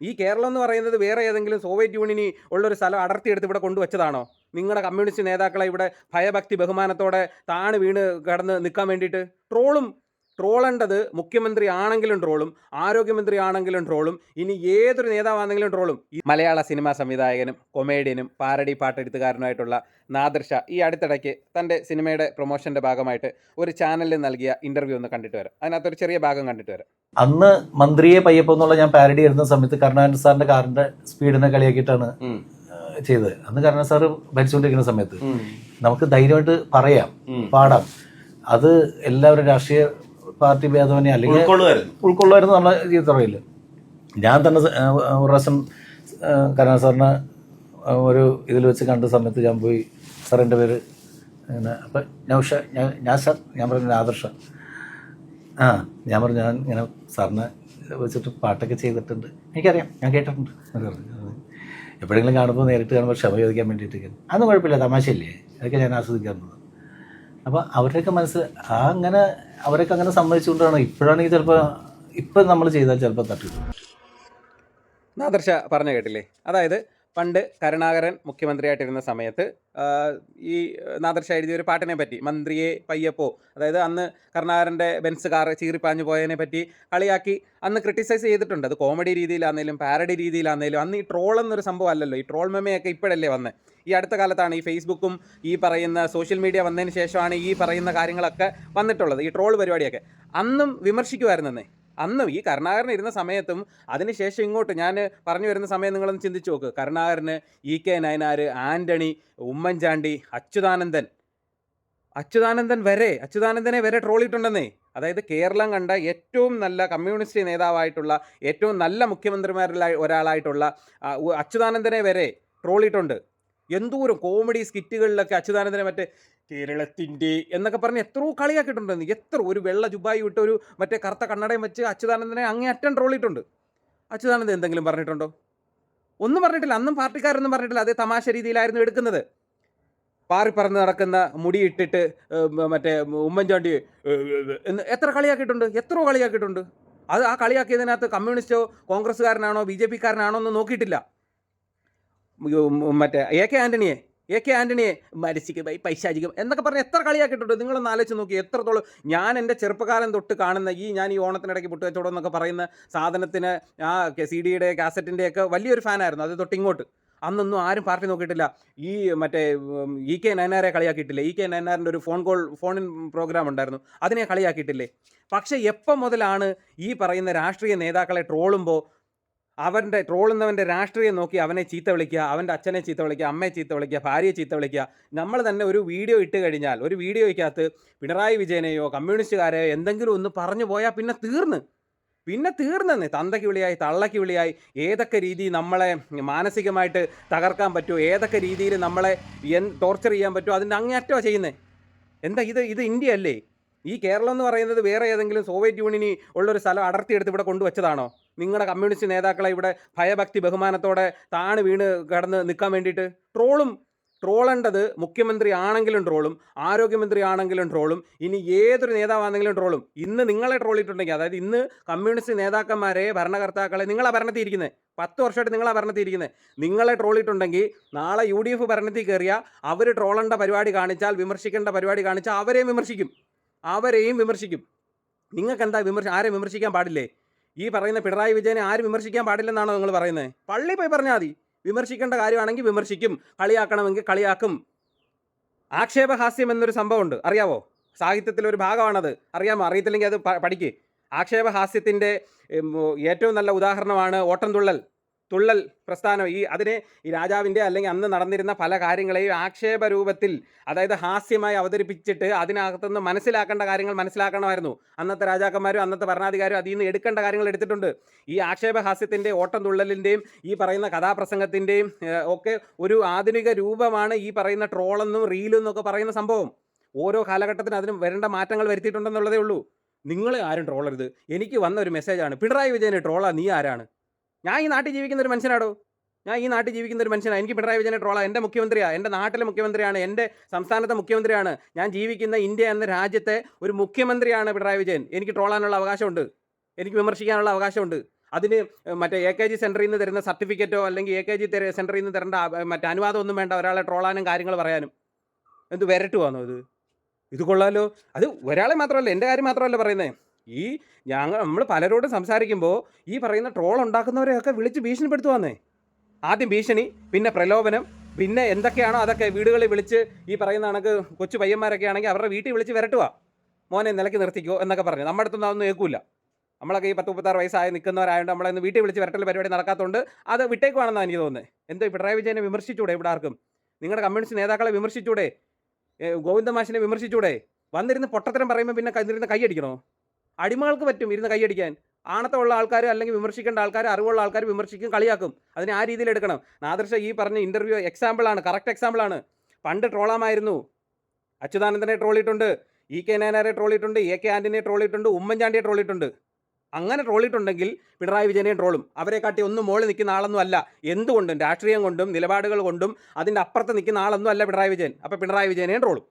ഈ കേരളം എന്ന് പറയുന്നത് വേറെ ഏതെങ്കിലും സോവിയറ്റ് യൂണിയനിൽ ഉള്ളൊരു സ്ഥലം അടർത്തിയെടുത്ത് ഇവിടെ കൊണ്ടുവച്ചതാണോ? നിങ്ങളുടെ കമ്മ്യൂണിസ്റ്റ് നേതാക്കളെ ഇവിടെ ഭയഭക്തി ബഹുമാനത്തോടെ താണ് വീണ് കിടന്ന് നിൽക്കാൻ വേണ്ടിയിട്ട് ട്രോളേണ്ടത് മുഖ്യമന്ത്രി ആണെങ്കിലും ട്രോളും, ആരോഗ്യമന്ത്രി ആണെങ്കിലും ട്രോളും, ഇനി ഏതൊരു നേതാവാണെങ്കിലും ട്രോളും. ഈ മലയാള സിനിമാ സംവിധായകനും കൊമേഡിയനും പാരഡി പാട്ടെഴുത്തുകാരനുമായിട്ടുള്ള നാദിർ ഷാ ഈ അടുത്തിടയ്ക്ക് തൻ്റെ സിനിമയുടെ പ്രൊമോഷൻ്റെ ഭാഗമായിട്ട് ഒരു ചാനലിൽ നൽകിയ ഇൻ്റർവ്യൂ ഒന്ന് കണ്ടിട്ട് വരാം. അതിനകത്തൊരു ചെറിയ ഭാഗം കണ്ടിട്ട് വരാം. അന്ന് മന്ത്രിയെ പയ്യപ്പോ എന്നുള്ള ഞാൻ പാരഡി എടുത്ത സമയത്ത് കരുണാകരൻ സാറിന്റെ കാറിന്റെ സ്പീഡിനെ കളിയാക്കിയിട്ടാണ് ചെയ്തത്. അന്ന് കരുണാകരൻ സാറ് ഭരിച്ചുകൊണ്ടിരിക്കുന്ന സമയത്ത് നമുക്ക് ധൈര്യമായിട്ട് പറയാം, പാടാം. അത് എല്ലാവരും രാഷ്ട്രീയ പാർട്ടി ഭേദമന്യേ അല്ലെങ്കിൽ ഉൾക്കൊള്ളുമായിരുന്നു നമ്മളെ ജീവിതത്തില്. ഞാൻ തന്നെ ഒരു പ്രാവശ്യം കരുണാകരൻ സാറിനെ ഒരു ഇതിൽ വെച്ച് കണ്ട സമയത്ത് ഞാൻ പോയി, സാർ എൻ്റെ പേര് അങ്ങനെ, അപ്പം ഞാൻ സാർ, ഞാൻ പറഞ്ഞു നാദിർ ഷാ. ഞാൻ പറഞ്ഞു ഞാൻ ഇങ്ങനെ സാറിനെ വെച്ചിട്ട് പാട്ടൊക്കെ ചെയ്തിട്ടുണ്ട്, എനിക്കറിയാം, ഞാൻ കേട്ടിട്ടുണ്ട്. എപ്പോഴെങ്കിലും കാണുമ്പോൾ നേരിട്ട് കാണുമ്പോൾ ക്ഷമ ചോദിക്കാൻ വേണ്ടിയിട്ടൊക്കെ അതൊന്നും കുഴപ്പമില്ല, തമാശയില്ലേ, അതൊക്കെ ഞാൻ ആസ്വദിക്കാറുള്ളത്. അപ്പോൾ അവരുടെയൊക്കെ അങ്ങനെ അവരൊക്കെ അങ്ങനെ സമ്മതിച്ചുകൊണ്ടാണ്. ഇപ്പോഴാണെങ്കിൽ ചിലപ്പോൾ ഇപ്പം നമ്മൾ ചെയ്താൽ ചിലപ്പോൾ തട്ടില്ല. നാദിർ ഷാ പറഞ്ഞു കേട്ടില്ലേ? അതായത് പണ്ട് കരുണാകരൻ മുഖ്യമന്ത്രിയായിട്ടിരുന്ന സമയത്ത് ഈ നാദിർ ഷാ എഴുതിയ ഒരു പാട്ടിനെ പറ്റി, മന്ത്രിയെ പയ്യപ്പോ, അതായത് അന്ന് കരുണാകരൻ്റെ ബെൻസ് കാർ ചീറിപ്പാഞ്ഞു പോയതിനെ പറ്റി കളിയാക്കി അന്ന് ക്രിട്ടിസൈസ് ചെയ്തിട്ടുണ്ട്. അത് കോമഡി രീതിയിലാണെങ്കിലും പാരഡി രീതിയിലാണെങ്കിലും. അന്ന് ഈ ട്രോൾ എന്നൊരു സംഭവം അല്ലല്ലോ. ഈ ട്രോൾ മെമ്മയൊക്കെ ഇപ്പോഴല്ലേ വന്നത്. ഈ അടുത്ത കാലത്താണ് ഈ ഫേസ്ബുക്കും ഈ പറയുന്ന സോഷ്യൽ മീഡിയ വന്നതിന് ശേഷമാണ് ഈ പറയുന്ന കാര്യങ്ങളൊക്കെ വന്നിട്ടുള്ളത്, ഈ ട്രോൾ പരിപാടിയൊക്കെ. അന്നും വിമർശിക്കുമായിരുന്നേ. അന്നും ഈ കരുണാകരൻ ഇരുന്ന സമയത്തും അതിനുശേഷം ഇങ്ങോട്ട് ഞാൻ പറഞ്ഞു വരുന്ന സമയം നിങ്ങളൊന്ന് ചിന്തിച്ച് നോക്ക്. കരുണാകരന്, ഇ കെ നയനാർ, ആൻ്റണി, ഉമ്മൻചാണ്ടി, അച്യുതാനന്ദനെ വരെ ട്രോളിയിട്ടുണ്ടെന്നേ. അതായത് കേരളം കണ്ട ഏറ്റവും നല്ല കമ്മ്യൂണിസ്റ്റ് നേതാവായിട്ടുള്ള, ഏറ്റവും നല്ല മുഖ്യമന്ത്രിമാരിൽ ഒരാളായിട്ടുള്ള അച്യുതാനന്ദനെ വരെ ട്രോളിയിട്ടുണ്ട്. എന്തോരം കോമഡി സ്കിറ്റുകളിലൊക്കെ അച്യുതാനന്ദനെ മറ്റേ കേരളത്തിൻ്റെ എന്നൊക്കെ പറഞ്ഞ് എത്രയോ കളിയാക്കിയിട്ടുണ്ടെന്ന്. ഒരു വെള്ള ജുബായി വിട്ട് ഒരു മറ്റേ കറുത്ത കണ്ണടയും വെച്ച് അച്യുതാനന്ദനെ അങ്ങേയറ്റം ട്രോളിയിട്ടുണ്ട്. അച്യുതാനന്ദൻ എന്തെങ്കിലും പറഞ്ഞിട്ടുണ്ടോ? ഒന്നും പറഞ്ഞിട്ടില്ല. അന്നും പാർട്ടിക്കാരൊന്നും പറഞ്ഞിട്ടില്ല. അതേ തമാശ രീതിയിലായിരുന്നു എടുക്കുന്നത്. പാറി പറന്ന് നടക്കുന്ന മുടിയിട്ടിട്ട് മറ്റേ ഉമ്മൻചാണ്ടി എന്ന് എത്രയോ കളിയാക്കിയിട്ടുണ്ട്. അത് ആ കളിയാക്കിയതിനകത്ത് കമ്മ്യൂണിസ്റ്റോ കോൺഗ്രസ്സുകാരനാണോ ബി ജെ പിക്കാരനാണോ എന്ന് നോക്കിയിട്ടില്ല. മറ്റേ എ കെ ആൻ്റണിയെ മരിച്ചിക്ക് പൈശാചികം എന്നൊക്കെ പറഞ്ഞ് എത്ര കളിയാക്കിയിട്ടുണ്ട്. നിങ്ങളൊന്ന് ആലോചിച്ച് നോക്കി എത്രത്തോളം. ഞാൻ എൻ്റെ ചെറുപ്പകാലം തൊട്ട് കാണുന്ന ഞാൻ ഈ ഓണത്തിനിടയ്ക്ക് പുട്ടുകച്ചവടം എന്നൊക്കെ പറയുന്ന സാധനത്തിന് ആ CD-യുടെ കാസറ്റിൻ്റെയൊക്കെ വലിയൊരു ഫാനായിരുന്നു. അത് തൊട്ട് ഇങ്ങോട്ട് അന്നൊന്നും ആരും പാർട്ടി നോക്കിയിട്ടില്ല. ഈ മറ്റേ ഇ കെ നയനാരെ കളിയാക്കിയിട്ടില്ലേ? ഇ കെ നയനാറിൻ്റെ ഒരു ഫോൺ പ്രോഗ്രാം ഉണ്ടായിരുന്നു, അതിനെ കളിയാക്കിയിട്ടില്ലേ? പക്ഷേ എപ്പം മുതലാണ് ഈ പറയുന്ന രാഷ്ട്രീയ നേതാക്കളെ ട്രോളുമ്പോൾ ട്രോളുന്നവൻ്റെ രാഷ്ട്രീയം നോക്കി അവനെ ചീത്ത വിളിക്കുക, അവൻ്റെ അച്ഛനെ ചീത്ത വിളിക്കുക, അമ്മയെ ചീത്ത വിളിക്കുക, ഭാര്യയെ ചീത്ത വിളിക്കുക? നമ്മൾ തന്നെ ഒരു വീഡിയോ ഇട്ട് കഴിഞ്ഞാൽ ഒരു വീഡിയോയ്ക്കകത്ത് പിണറായി വിജയനെയോ കമ്മ്യൂണിസ്റ്റുകാരെയോ എന്തെങ്കിലും ഒന്ന് പറഞ്ഞു പോയാൽ പിന്നെ തീർന്നെന്ന്. തന്തയ്ക്ക് വിളിയായി, തള്ളയ്ക്ക് വിളിയായി. ഏതൊക്കെ രീതി നമ്മളെ മാനസികമായിട്ട് തകർക്കാൻ പറ്റുമോ, ഏതൊക്കെ രീതിയിൽ നമ്മളെ ടോർച്ചർ ചെയ്യാൻ പറ്റുമോ, അതിൻ്റെ അങ്ങേയറ്റമാണ് ചെയ്യുന്നത്. എന്താ ഇത് ഇന്ത്യ അല്ലേ? ഈ കേരളം എന്ന് പറയുന്നത് വേറെ ഏതെങ്കിലും സോവിയറ്റ് യൂണിയനിൽ ഉള്ളൊരു സ്ഥലം അടർത്തിയെടുത്ത് ഇവിടെ കൊണ്ടുവച്ചതാണോ? നിങ്ങളുടെ കമ്മ്യൂണിസ്റ്റ് നേതാക്കളെ ഇവിടെ ഭയഭക്തി ബഹുമാനത്തോടെ താണ് വീണ് കിടന്ന് നിൽക്കാൻ വേണ്ടിയിട്ട് ട്രോളേണ്ടത് മുഖ്യമന്ത്രി ആണെങ്കിലും ട്രോളും, ആരോഗ്യമന്ത്രി ആണെങ്കിലും ട്രോളും, ഇനി ഏതൊരു നേതാവാണെങ്കിലും ട്രോളും. ഇന്ന് നിങ്ങളെ ട്രോളിയിട്ടുണ്ടെങ്കിൽ, അതായത് ഇന്ന് കമ്മ്യൂണിസ്റ്റ് നേതാക്കന്മാരെ, ഭരണകർത്താക്കളെ നിങ്ങളാ ഭരണത്തിയിരിക്കുന്നത്, 10 വർഷമായിട്ട് നിങ്ങളാ ഭരണത്തിയിരിക്കുന്നത്. നിങ്ങളെ ട്രോളിയിട്ടുണ്ടെങ്കിൽ നാളെ UDF ഭരണത്തിൽ കയറിയാൽ അവർ ട്രോളേണ്ട പരിപാടി കാണിച്ചാൽ, വിമർശിക്കേണ്ട പരിപാടി കാണിച്ചാൽ അവരെയും വിമർശിക്കും. നിങ്ങൾക്ക് എന്താ ആരെയും വിമർശിക്കാൻ പാടില്ലേ? ഈ പറയുന്ന പിണറായി വിജയനെ ആരും വിമർശിക്കാൻ പാടില്ലെന്നാണോ നിങ്ങൾ പറയുന്നത്? പള്ളി പോയി പറഞ്ഞാൽ മതി. വിമർശിക്കേണ്ട കാര്യമാണെങ്കിൽ വിമർശിക്കും, കളിയാക്കണമെങ്കിൽ കളിയാക്കും. ആക്ഷേപഹാസ്യം എന്നൊരു സംഭവമുണ്ട്, അറിയാവോ? സാഹിത്യത്തിലൊരു ഭാഗമാണത്. അറിയാമോ? അറിയത്തില്ലെങ്കിൽ അത് പഠിക്ക്. ആക്ഷേപഹാസ്യത്തിൻ്റെ ഏറ്റവും നല്ല ഉദാഹരണമാണ് തുള്ളൽ പ്രസ്ഥാനം. അതിനെ ഈ രാജാവിൻ്റെ അല്ലെങ്കിൽ അന്ന് നടന്നിരുന്ന പല കാര്യങ്ങളെയും ആക്ഷേപ രൂപത്തിൽ, അതായത് ഹാസ്യമായി അവതരിപ്പിച്ചിട്ട് അതിനകത്തുനിന്ന് മനസ്സിലാക്കേണ്ട കാര്യങ്ങൾ മനസ്സിലാക്കണമായിരുന്നു. അന്നത്തെ രാജാക്കന്മാരും അന്നത്തെ ഭരണാധികാരും അതിൽ നിന്ന് എടുക്കേണ്ട കാര്യങ്ങൾ എടുത്തിട്ടുണ്ട്. ഈ ആക്ഷേപഹാസ്യത്തിൻ്റെ, ഓട്ടംതുള്ളലിൻ്റെയും ഈ പറയുന്ന കഥാപ്രസംഗത്തിൻ്റെയും ഒക്കെ ഒരു ആധുനിക രൂപമാണ് ഈ പറയുന്ന ട്രോളെന്നും റീലും എന്നൊക്കെ പറയുന്ന സംഭവം. ഓരോ കാലഘട്ടത്തിന് അതിന് വരേണ്ട മാറ്റങ്ങൾ വരുത്തിയിട്ടുണ്ടെന്നുള്ളതേ ഉള്ളൂ. നിങ്ങൾ ആരും ട്രോളരുത്. എനിക്ക് വന്ന ഒരു മെസ്സേജാണ്, പിണറായി വിജയനെ ട്രോളാ നീ ആരാണ്? ഞാൻ ഈ നാട്ടിൽ ജീവിക്കുന്ന ഒരു മനുഷ്യനാണോ? എനിക്ക് പിണറായി വിജയനെ ട്രോളാണ്. എൻ്റെ മുഖ്യമന്ത്രിയാണ്, എൻ്റെ നാട്ടിലെ മുഖ്യമന്ത്രിയാണ്, എൻ്റെ സംസ്ഥാനത്തെ മുഖ്യമന്ത്രിയാണ്. ഞാൻ ജീവിക്കുന്ന ഇന്ത്യ എന്ന രാജ്യത്തെ ഒരു മുഖ്യമന്ത്രിയാണ് പിണറായി വിജയൻ. എനിക്ക് ട്രോളാനുള്ള അവകാശമുണ്ട്, എനിക്ക് വിമർശിക്കാനുള്ള അവകാശമുണ്ട്. അതിന് മറ്റേ AKG സെൻറ്ററിൽ നിന്ന് തരുന്ന സർട്ടിഫിക്കറ്റോ അല്ലെങ്കിൽ AKG സെൻറ്ററിൽ നിന്ന് തരേണ്ട മറ്റേ അനുവാദമൊന്നും വേണ്ട ഒരാളെ ട്രോളാനും കാര്യങ്ങൾ പറയാനും. എന്ത് വരട്ടുവാണോ ഇത് കൊള്ളാലോ. അത് ഒരാളെ മാത്രമല്ല, എൻ്റെ കാര്യം മാത്രമല്ല പറയുന്നത്. ഈ നമ്മൾ പലരോടും സംസാരിക്കുമ്പോൾ ഈ പറയുന്ന ട്രോൾ ഉണ്ടാക്കുന്നവരെയൊക്കെ വിളിച്ച് ഭീഷണിപ്പെടുത്തുവാന്നേ. ആദ്യം ഭീഷണി, പിന്നെ പ്രലോഭനം, പിന്നെ എന്തൊക്കെയാണോ അതൊക്കെ വീടുകളിൽ വിളിച്ച് ഈ പറയുന്ന കണക്ക് കൊച്ചു പയ്യന്മാരൊക്കെ ആണെങ്കിൽ അവരുടെ വീട്ടിൽ വിളിച്ച് വരട്ടുക. മോനെ നിലയ്ക്ക് നിർത്തിക്കോ എന്നൊക്കെ പറഞ്ഞു. നമ്മുടെ അടുത്തൊന്നും അതൊന്നും കേൾക്കില്ല. നമ്മളൊക്കെ ഈ 10-36 വയസ്സായി നിൽക്കുന്നവരായതുകൊണ്ട് നമ്മളെ വീട്ടിൽ വിളിച്ച് വരട്ടൽ പരിപാടി നടക്കാത്തതുകൊണ്ട് അത് വിട്ടേക്കുവാണെന്നാണ് എനിക്ക് തോന്നുന്നത്. എന്തോ പിണറായി വിജയനെ വിമർശിച്ചൂടെ? ഇവിടെ ആർക്കും നിങ്ങളുടെ കമ്മ്യൂണിസ്റ്റ് നേതാക്കളെ വിമർശിച്ചൂടെ? ഗോവിന്ദമാഷിനെ വിമർശിച്ചൂടെ? വന്നിരുന്ന് പൊട്ടത്തരം പറയുമ്പോൾ പിന്നെ ഇരുന്ന് കൈയടിക്കണോ? അടിമകൾക്ക് പറ്റും ഇരുന്ന് കൈയടിക്കാൻ. ആണത്തമുള്ള ആൾക്കാർ അല്ലെങ്കിൽ വിമർശിക്കേണ്ട ആൾക്കാർ, അറിവുള്ള ആൾക്കാർ വിമർശിക്കും, കളിയാക്കും. അതിനെ ആ രീതിയിൽ എടുക്കണം. നാദർഷ ഈ പറഞ്ഞ ഇൻ്റർവ്യൂ എക്സാമ്പിളാണ്, കറക്റ്റ് എക്സാമ്പിളാണ്. പണ്ട് ട്രോളാമായിരുന്നു. അച്യുതാനന്ദനെ ട്രോളിയിട്ടുണ്ട്, EK നായനാരെ ട്രോളിയിട്ടുണ്ട്, AK ആൻ്റണിയെ ട്രോളിയിട്ടുണ്ട്, ഉമ്മൻചാണ്ടിയെ ട്രോളിയിട്ടുണ്ട്. അങ്ങനെ ട്രോളിയിട്ടുണ്ടെങ്കിൽ പിണറായി വിജയനെയും ട്രോളും. അവരെക്കാട്ടി ഒന്നും മുകളിൽ നിൽക്കുന്ന ആളൊന്നും അല്ല. എന്തുകൊണ്ടും രാഷ്ട്രീയം കൊണ്ടും നിലപാടുകൾ കൊണ്ടും അതിൻ്റെ അപ്പുറത്ത് നിൽക്കുന്ന ആളൊന്നും അല്ല പിണറായി വിജയൻ. അപ്പോൾ പിണറായി വിജയനെയും ട്രോളും.